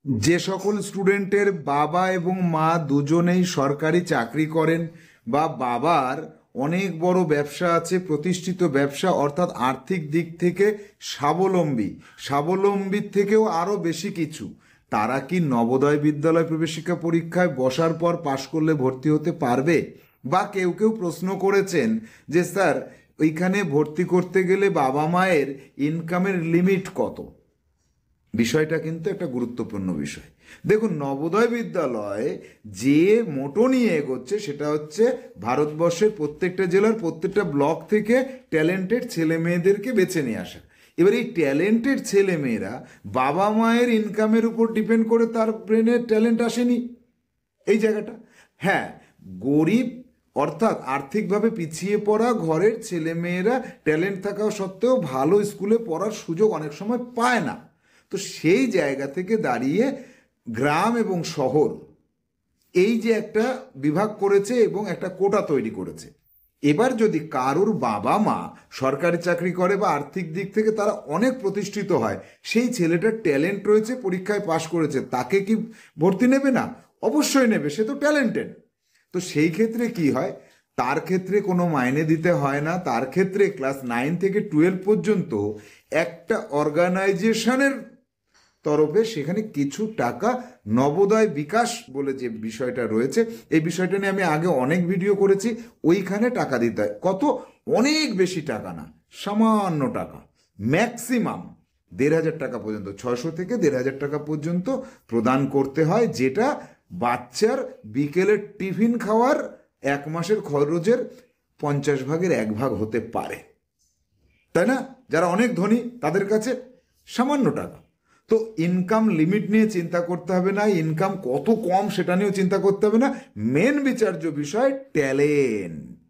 যে সকল স্টুডেন্টের বাবা এবং মা দুজনেই সরকারি চাকরি করেন বা বাবার অনেক বড় ব্যবসা আছে, প্রতিষ্ঠিত ব্যবসা, অর্থাৎ আর্থিক দিক থেকে স্বাবলম্বী, স্বাবলম্বীর থেকেও আরও বেশি কিছু, তারা কি নবোদয় বিদ্যালয় প্রবেশিকা পরীক্ষায় বসার পর পাশ করলে ভর্তি হতে পারবে? বা কেউ কেউ প্রশ্ন করেছেন যে স্যার, ওইখানে ভর্তি করতে গেলে বাবা মায়ের ইনকামের লিমিট কত? বিষয়টা কিন্তু একটা গুরুত্বপূর্ণ বিষয়। দেখুন, নবোদয় বিদ্যালয় যে মোটো নিয়ে এগোচ্ছে সেটা হচ্ছে ভারতবর্ষের প্রত্যেকটা জেলার প্রত্যেকটা ব্লক থেকে ট্যালেন্টেড ছেলে মেয়েদেরকে বেছে নিয়ে আসা। এবার এই ট্যালেন্টেড ছেলে মেয়েরা বাবা মায়ের ইনকামের উপর ডিপেন্ড করে তার ব্রেনের ট্যালেন্ট আসেনি এই জায়গাটা। হ্যাঁ, গরিব অর্থাৎ আর্থিকভাবে পিছিয়ে পড়া ঘরের ছেলে মেয়েরা ট্যালেন্ট থাকা সত্ত্বেও ভালো স্কুলে পড়ার সুযোগ অনেক সময় পায় না। তো সেই জায়গা থেকে দাঁড়িয়ে গ্রাম এবং শহর এই যে একটা বিভাগ করেছে এবং একটা কোটা তৈরি করেছে। এবার যদি কারোর বাবা মা সরকারি চাকরি করে বা আর্থিক দিক থেকে তারা অনেক প্রতিষ্ঠিত হয়, সেই ছেলেটার ট্যালেন্ট রয়েছে, পরীক্ষায় পাশ করেছে, তাকে কি ভর্তি নেবে না? অবশ্যই নেবে, সে তো ট্যালেন্টেড। তো সেই ক্ষেত্রে কি হয়, তার ক্ষেত্রে কোনো মাইনে দিতে হয় না। তার ক্ষেত্রে ক্লাস 9 থেকে 12 পর্যন্ত একটা অর্গানাইজেশনের তরফে সেখানে কিছু টাকা নবোদয় বিকাশ বলে যে বিষয়টা রয়েছে, এই বিষয়টা নিয়ে আমি আগে অনেক ভিডিও করেছি। ওইখানে টাকা দিতে হয়। কত? অনেক বেশি টাকা না, সামান্য টাকা, ম্যাক্সিমাম 1,500 টাকা পর্যন্ত, 600 থেকে 1,500 টাকা পর্যন্ত প্রদান করতে হয়, যেটা বাচ্চার বিকেলের টিফিন খাওয়ার 1 মাসের খরচের 50 ভাগের 1 ভাগ হতে পারে, তাই না? যারা অনেক ধনী তাদের কাছে সামান্য টাকা। তো ইনকাম লিমিট নিয়ে চিন্তা করতে হবে না, ইনকাম কত কম সেটা নিয়েও চিন্তা করতে হবে না। মেন বিচার্য বিষয় ট্যালেন্ট।